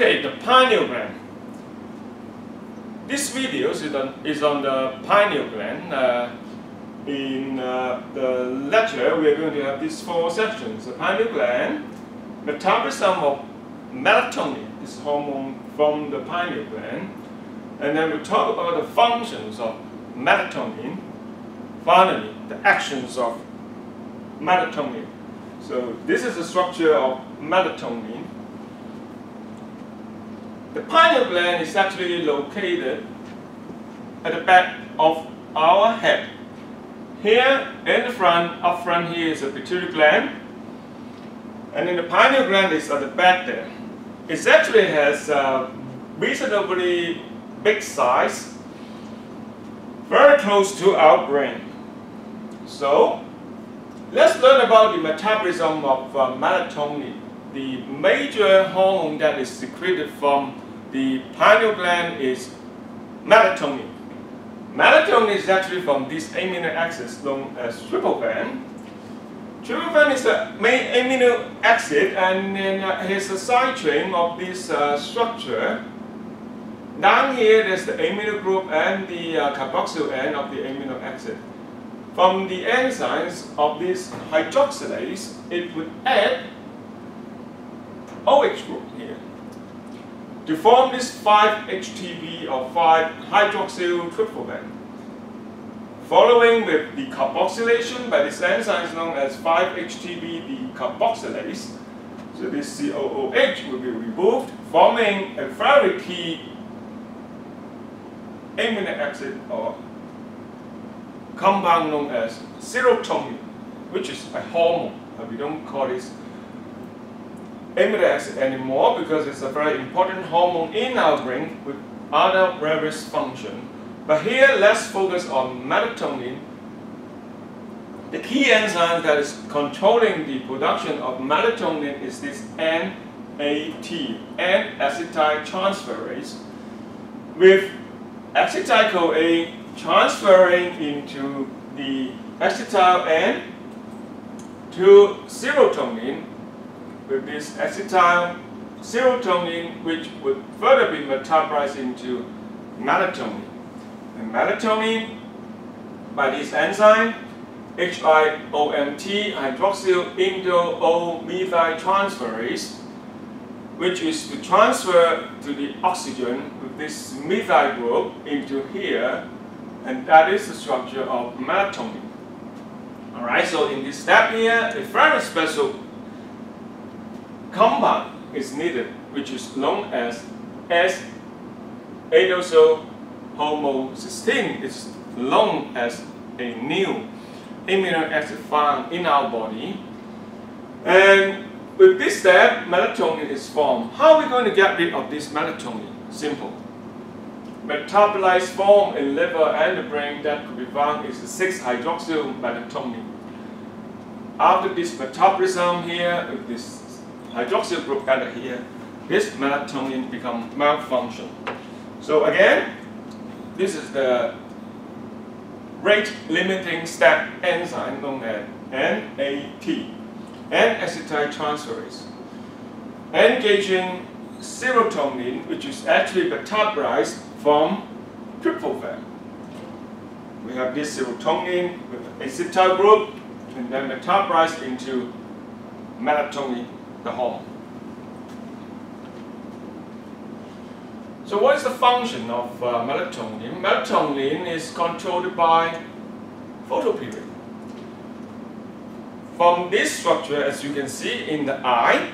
Okay, the pineal gland. This video is on the pineal gland. In the lecture, we are going to have these 4 sections: the pineal gland, metabolism of melatonin, this hormone from the pineal gland, and then we'll talk about the functions of melatonin. Finally, the actions of melatonin. So this is the structure of melatonin. The pineal gland is actually located at the back of our head. Here in the front, up front here is the pituitary gland, and then the pineal gland is at the back there. It actually has a reasonably big size, very close to our brain. So let's learn about the metabolism of melatonin, the major hormone that is secreted from the pineal gland is melatonin. Melatonin is actually from this amino acid known as tryptophan. Tryptophan is the main amino acid, and then here's a side chain of this structure. Down here there's the amino group and the carboxyl end of the amino acid. From the enzymes of this hydroxylase, it would add OH group here to form this 5-HTP or 5-hydroxyl tryptophan. Following with the carboxylation by this enzyme known as 5-HTP, the carboxylase, so this COOH will be removed, forming a very key amino acid or compound known as serotonin, which is a hormone. We don't call this amino acid anymore because it's a very important hormone in our brain with other various functions. But here, let's focus on melatonin. The key enzyme that is controlling the production of melatonin is this NAT, N-acetyltransferase, with acetyl-CoA transferring into the acetyl N to serotonin, with this acetyl serotonin, which would further be metabolized into melatonin. And melatonin, by this enzyme, HIOMT, hydroxyl indole methyltransferase, which is to transfer to the oxygen with this methyl group into here, and that is the structure of melatonin. Alright, so in this step here, a very special compound is needed, which is known as S-adenosine homocysteine. It's known as a new amino acid found in our body. And with this step, melatonin is formed. How are we going to get rid of this melatonin? Simple. Metabolized form in liver and the brain that could be found is the 6-hydroxyl melatonin. After this metabolism here, with this hydroxyl group added here, this melatonin becomes malfunction. So again, this is the rate limiting step enzyme known as NAT, N-acetyltransferase, engaging serotonin, which is actually metabolized from tryptophan. We have this serotonin with the acetyl group, and then metabolized into melatonin, the hormone. So what is the function of melatonin? Melatonin is controlled by photoperiod. From this structure, as you can see in the eye,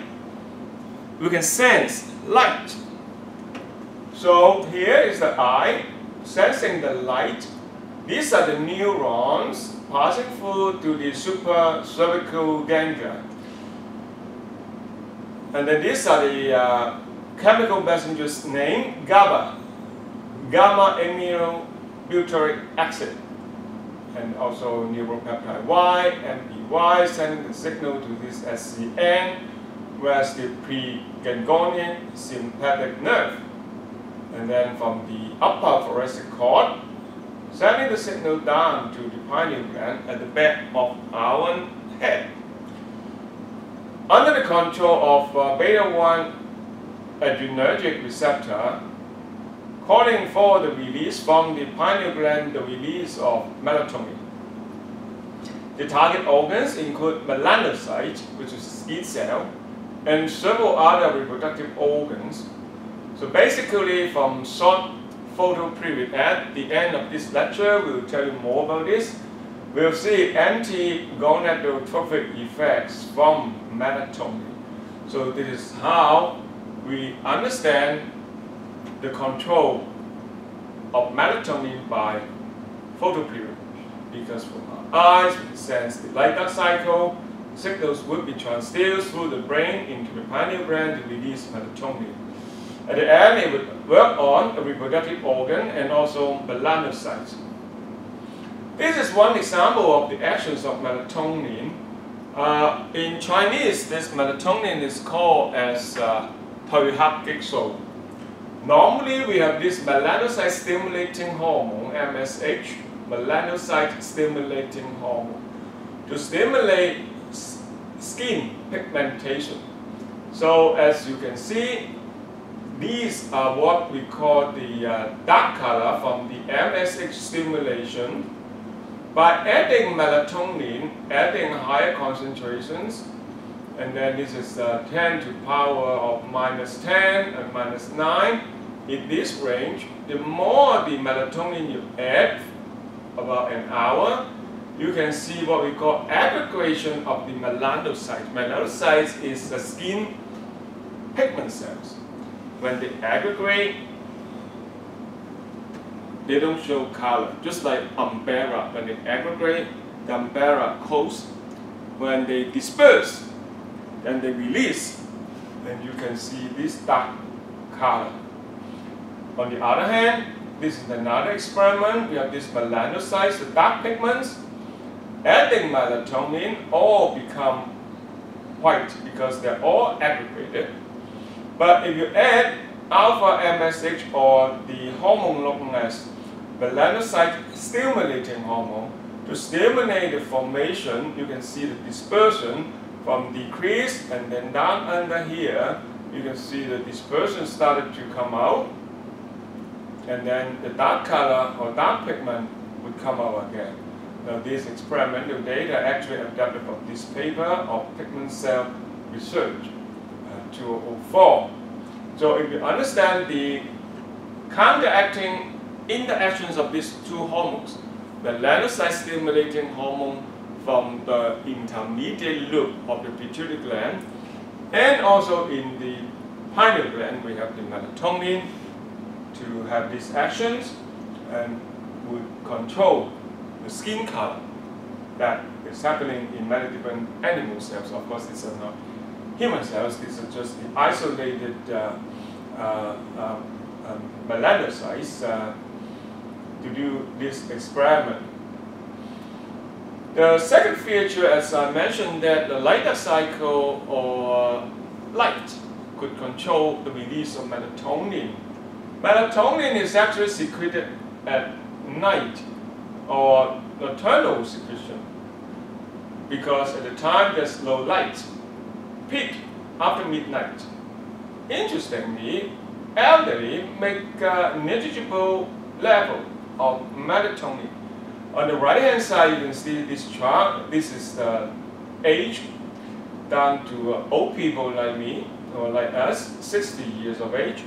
we can sense light. So here is the eye sensing the light. These are the neurons passing through to the supracervical ganglia. And then these are the chemical messengers named GABA, gamma aminobutyric acid, and also neuropeptide Y, MPY, sending the signal to this SCN, whereas the preganglionic sympathetic nerve, and then from the upper thoracic cord, sending the signal down to the pineal gland at the back of our head. Under the control of beta-1 adrenergic receptor calling for the release from the pineal gland, the release of melatonin. The target organs include melanocyte, which is skin cell, and several other reproductive organs. So basically, from short photo period at the end of this lecture, we'll tell you more about this. We'll see anti-gonadotropin effects from melatonin. So this is how we understand the control of melatonin by photoperiod. Because from our eyes, we sense the light-dark cycle, signals would be transduced through the brain into the pineal gland to release melatonin. At the end, it would work on a reproductive organ and also melanocytes. This is one example of the actions of melatonin. In Chinese, this melatonin is called as so. Normally, we have this melanocyte stimulating hormone, MSH, melanocyte stimulating hormone, to stimulate skin pigmentation. So as you can see, these are what we call the dark color from the MSH stimulation. By adding melatonin, adding higher concentrations, and then this is 10 to the power of -10 and -9, in this range, the more the melatonin you add, about an hour, you can see what we call aggregation of the melanocytes. Melanocytes is the skin pigment cells. When they aggregate, they don't show color, just like umbrella. When they aggregate, the umbrella close. When they disperse, then they release, then you can see this dark color. On the other hand, this is another experiment. We have these melanocytes, the dark pigments. Adding melatonin, all become white because they're all aggregated. But if you add alpha MSH, or the hormone known as melanocyte stimulating hormone, to stimulate the formation, you can see the dispersion from decrease, and then down under here, you can see the dispersion started to come out, and then the dark color or dark pigment would come out again. Now this experimental data actually adapted from this paper of pigment cell research, 2004. So if you understand the counteracting interactions of these two hormones, the melanocyte stimulating hormone from the intermediate loop of the pituitary gland, and also in the pineal gland, we have the melatonin to have these actions and would control the skin color that is happening in many different animal cells. Of course, these are not human cells, these are just the isolated melanocytes to do this experiment. The second feature, as I mentioned, that the light-dark cycle or light could control the release of melatonin. Melatonin is actually secreted at night, or nocturnal secretion, because at the time there's low light, peak after midnight. Interestingly, elderly make a negligible level of melatonin. On the right hand side, you can see this chart. This is the age down to old people like me, or like us, 60 years of age.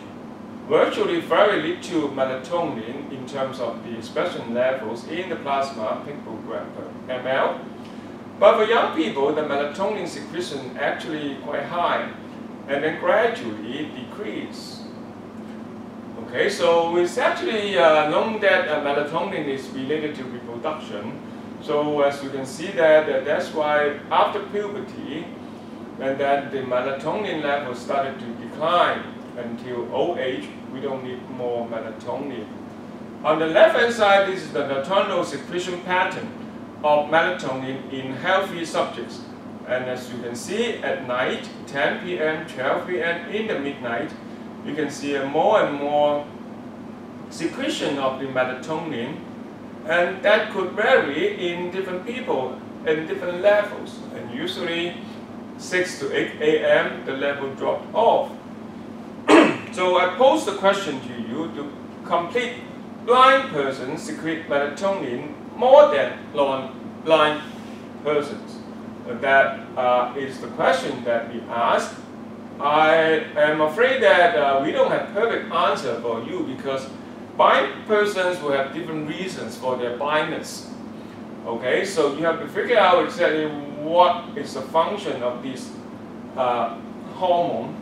Virtually very little melatonin in terms of the expression levels in the plasma, picogram per ml. But for young people, the melatonin secretion actually quite high, and then gradually decrease. Okay, so it's actually known that melatonin is related to reproduction. So as you can see that's why after puberty, and then the melatonin level started to decline until old age, we don't need more melatonin. On the left hand side, this is the nocturnal secretion pattern of melatonin in healthy subjects. And as you can see, at night, 10 p.m., 12 p.m., in the midnight, you can see more and more secretion of the melatonin, and that could vary in different people in different levels. And usually 6 to 8 a.m. the level dropped off. So I pose the question to you: do complete blind persons secrete melatonin more than non-blind persons? That is the question that we ask. I am afraid that we don't have perfect answer for you, because blind persons will have different reasons for their blindness. Okay, so you have to figure out exactly what is the function of this hormone.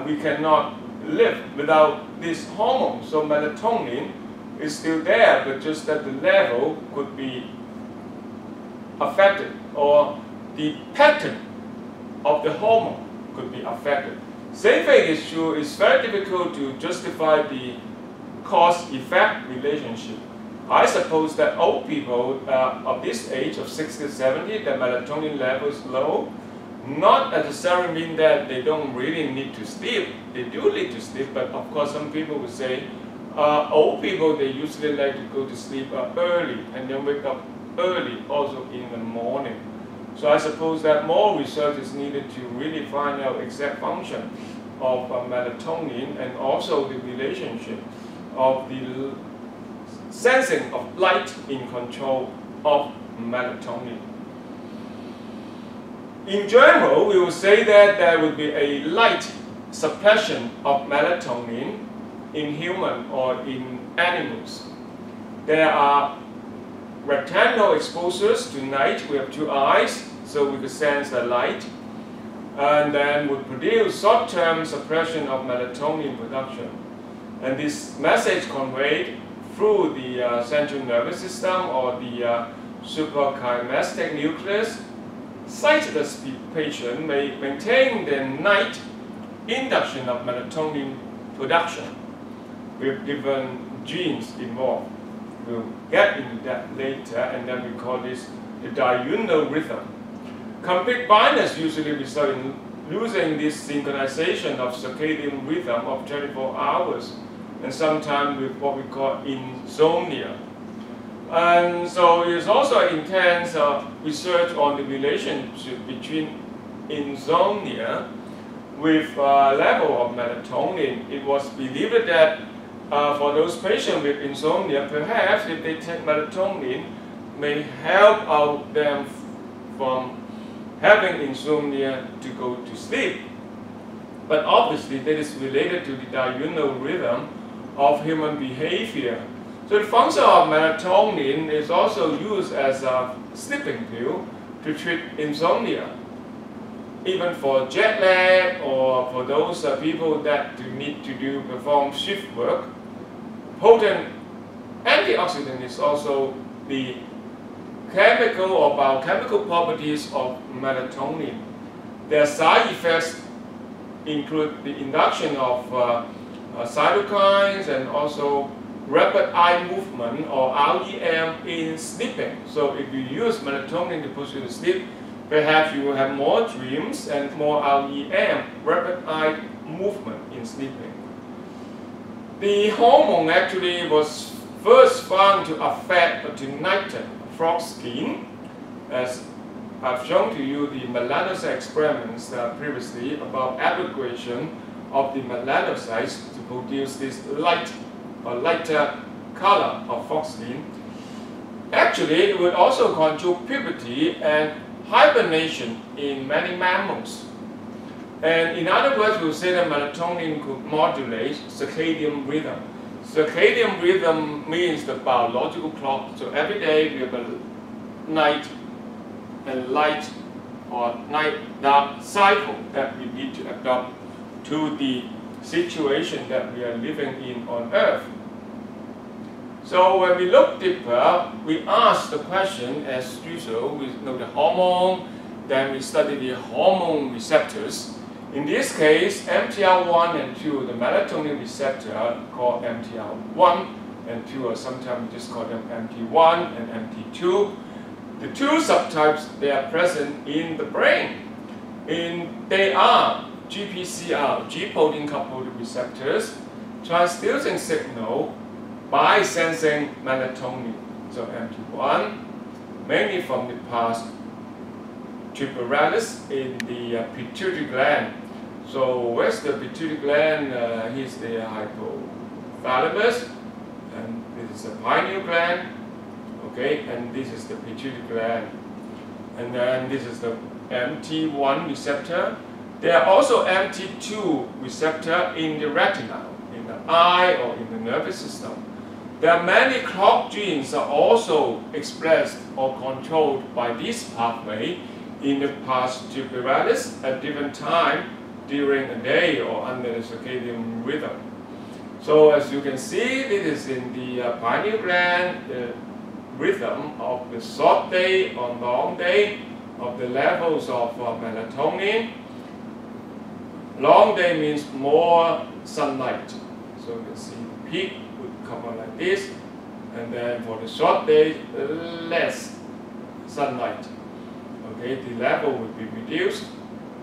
We cannot live without this hormone. So melatonin is still there, but just that the level could be affected, or the pattern of the hormone could be affected. Same thing is true. It's very difficult to justify the cause-effect relationship. I suppose that old people of this age, of 60 or 70, the melatonin level is low. Not necessarily mean that they don't really need to sleep. They do need to sleep, but of course some people would say old people, they usually like to go to sleep early and then wake up early also in the morning. So I suppose that more research is needed to really find out exact function of melatonin, and also the relationship of the sensing of light in control of melatonin. In general, we will say that there would be a light suppression of melatonin in human or in animals. There are rectangle exposures to night. We have two eyes, so we could sense the light, and then would produce short-term suppression of melatonin production. And this message conveyed through the central nervous system or the suprachiasmatic nucleus. Sightless patient may maintain the night induction of melatonin production with different genes involved. We'll get into that later, and then we call this the diurnal rhythm. Complete blindness usually results in losing this synchronization of circadian rhythm of 24 hours, and sometimes with what we call insomnia. And so there's also intense research on the relationship between insomnia with level of melatonin. It was believed that for those patients with insomnia, perhaps if they take melatonin, may help out them from having insomnia to go to sleep. But obviously that is related to the diurnal rhythm of human behavior. So the function of melatonin is also used as a sleeping pill to treat insomnia. Even for jet lag, or for those people that need to perform shift work, potent antioxidant is also the chemical or biochemical properties of melatonin. Their side effects include the induction of cytokines and also rapid eye movement, or REM, in sleeping. So if you use melatonin to put you to sleep, perhaps you will have more dreams and more REM, rapid eye movement, in sleeping. The hormone actually was first found to affect the nighttime frog skin, as I've shown to you the melanocyte experiments previously about aggregation of the melanocytes to produce this light or lighter color of frog skin. Actually, it would also control puberty and hibernation in many mammals. And in other words, we'll say that melatonin could modulate circadian rhythm. Circadian rhythm means the biological clock. So every day we have a night and light or night dark cycle that we need to adopt to the situation that we are living in on Earth. So when we look deeper, we ask the question, as usual, we know the hormone, then we study the hormone receptors. In this case, MTR1 and 2, the melatonin receptor called MTR1 and 2, or sometimes we just call them MT1 and MT2. The two subtypes, they are present in the brain. They are GPCR, G-protein coupled receptors, transducing signal by sensing melatonin. So MT1, mainly from the past tuberculosis in the pituitary gland. So where's the pituitary gland? Here's the hypothalamus, and this is the pineal gland. Okay, and this is the pituitary gland, and then this is the MT1 receptor. There are also MT2 receptor in the retina, in the eye, or in the nervous system. There are many clock genes are also expressed or controlled by this pathway in the pars tuberalis at different time during the day or under the circadian rhythm. So as you can see, this is in the pineal gland, the rhythm of the short day or long day, of the levels of melatonin. Long day means more sunlight. So you can see the peak would come out like this, and then for the short day, less sunlight. Okay, the level would be reduced,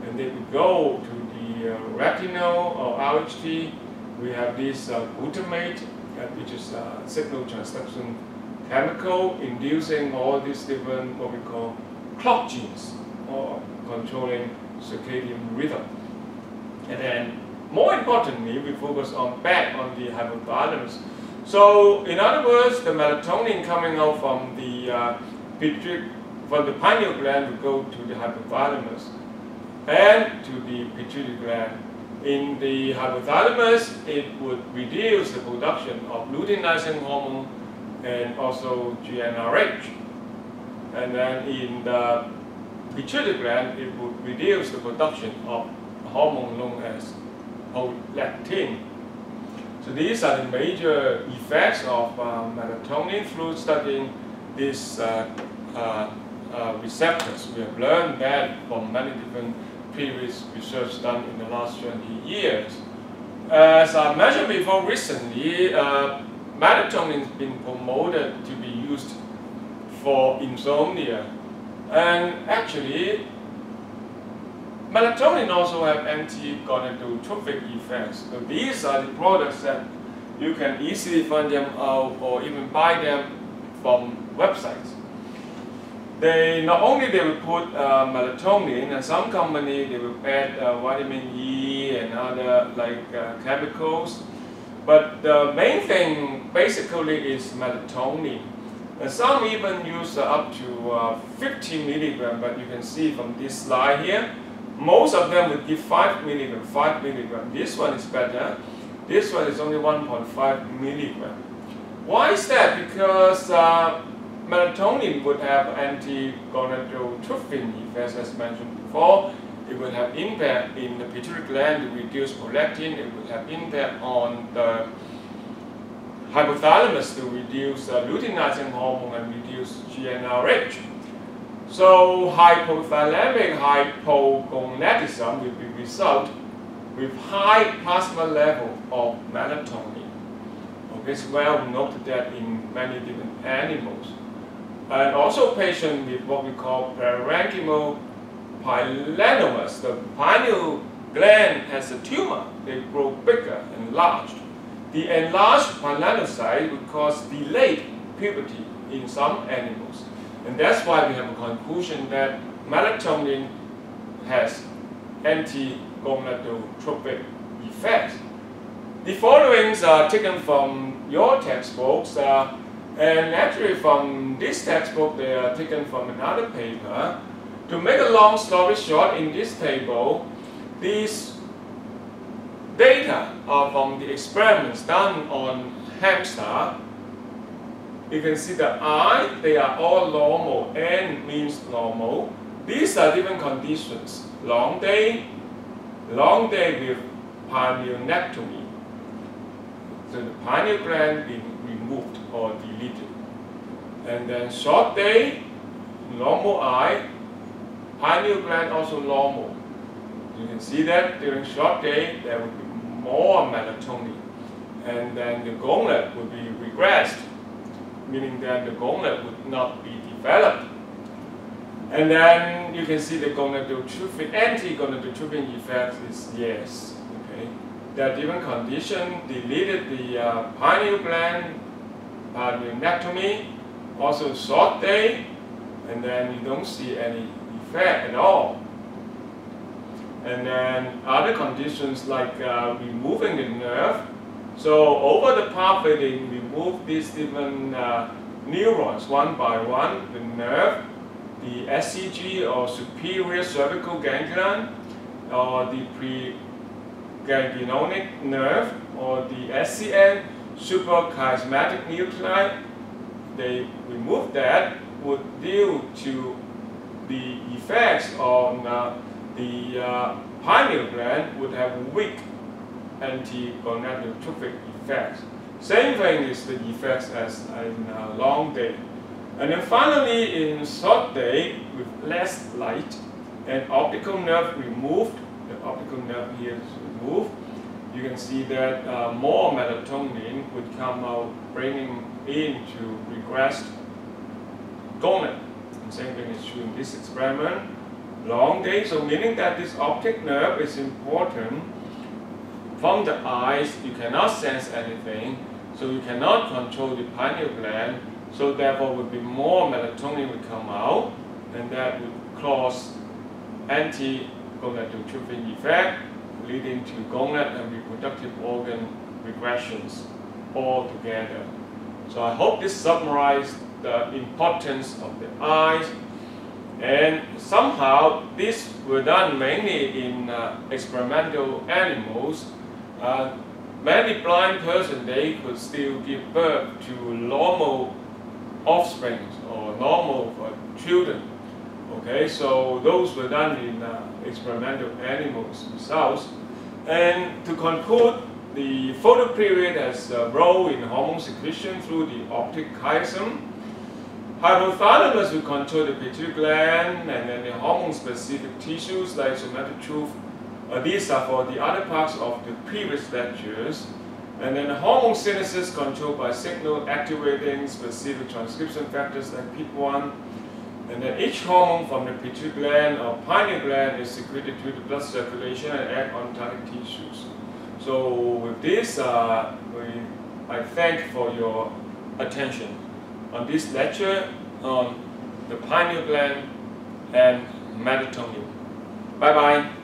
and then we go to the retinal or RHT. We have this glutamate, which is a signal transduction chemical inducing all these different what we call clock genes or controlling circadian rhythm. And then more importantly, we focus back on the hypothalamus. So in other words, the melatonin coming out from the pineal gland will go to the hypothalamus and to the pituitary gland. In the hypothalamus, it would reduce the production of luteinizing hormone and also GnRH. And then in the pituitary gland, it would reduce the production of a hormone known as prolactin. So these are the major effects of melatonin through studying these receptors. We have learned that from many different previous research done in the last 20 years. As I mentioned before, recently, melatonin has been promoted to be used for insomnia. And actually, melatonin also have anti-gonadotropin effects. So these are the products that you can easily find them out or even buy them from websites. Not only they will put melatonin, and some company they will add vitamin E and other chemicals, but the main thing basically is melatonin. And some even use up to 50 milligram, but you can see from this slide here, most of them would give 5 milligram, 5 milligram. This one is better. This one is only 1.5 milligram. Why is that? Because melatonin would have anti-gonadotropin effects, as mentioned before. It would have impact in the pituitary gland to reduce prolactin. It would have impact on the hypothalamus to reduce luteinizing hormone and reduce GnRH. So hypothalamic hypogonadism will be result with high plasma level of melatonin. Okay, it's well noted that in many different animals. And also patients with what we call parenchymal pilenomas. The pineal gland has a tumor. They grow bigger, enlarged. The enlarged melanocyte would cause delayed puberty in some animals. And that's why we have a conclusion that melatonin has anti-gonadotropin effects. The followings are taken from your textbooks, and actually from this textbook they are taken from another paper. To make a long story short, in this table, these data are from the experiments done on hamster. You can see the eye, they are all normal. N means normal. These are different conditions. Long day with pinealectomy. So the pineal gland being removed or deleted. And then short day, normal eye, pineal gland also normal. You can see that during short day there will be more melatonin. And then the gonad will be regressed, meaning that the gonad would not be developed. And then you can see the gonadotropin, anti-gonadotropin effect is yes. Okay, there are different conditions. Deleted the pineal gland, pinealectomy, also short day, and then you don't see any effect at all. and then other conditions like removing the nerve. So over the pathway, they remove these different neurons one by one, the nerve, the SCG or superior cervical ganglion, or the preganglionic nerve, or the SCN, suprachiasmatic nuclei. They remove that, would deal to the effects on the pineal gland, would have weak anti-gonadotropin effects. Same thing is the effects as in long day. And then finally in short day with less light and optical nerve removed, the optical nerve here is removed, you can see that more melatonin would come out, bringing into regressed gonad. And same thing is true in this experiment. Long day, so meaning that this optic nerve is important. From the eyes, you cannot sense anything, so you cannot control the pineal gland, so therefore would be more melatonin would come out, and that would cause anti-gonadotropin effect, leading to gonad and reproductive organ regressions altogether. So I hope this summarized the importance of the eyes, and somehow this were done mainly in experimental animals. Many blind persons, they could still give birth to normal offspring or normal children. Okay, so those were done in experimental animals results. And to conclude, the photoperiod has a role in hormone secretion through the optic chiasm. Hypothalamus will control the pituitary gland, and then the hormone-specific tissues like somatotroph. These are for the other parts of the previous lectures. And then the hormone synthesis controlled by signal activating specific transcription factors like PIP1. And then each hormone from the pituitary gland or pineal gland is secreted through the blood circulation and act on target tissues. So with this, I thank for your attention on this lecture on the pineal gland and melatonin. Bye bye.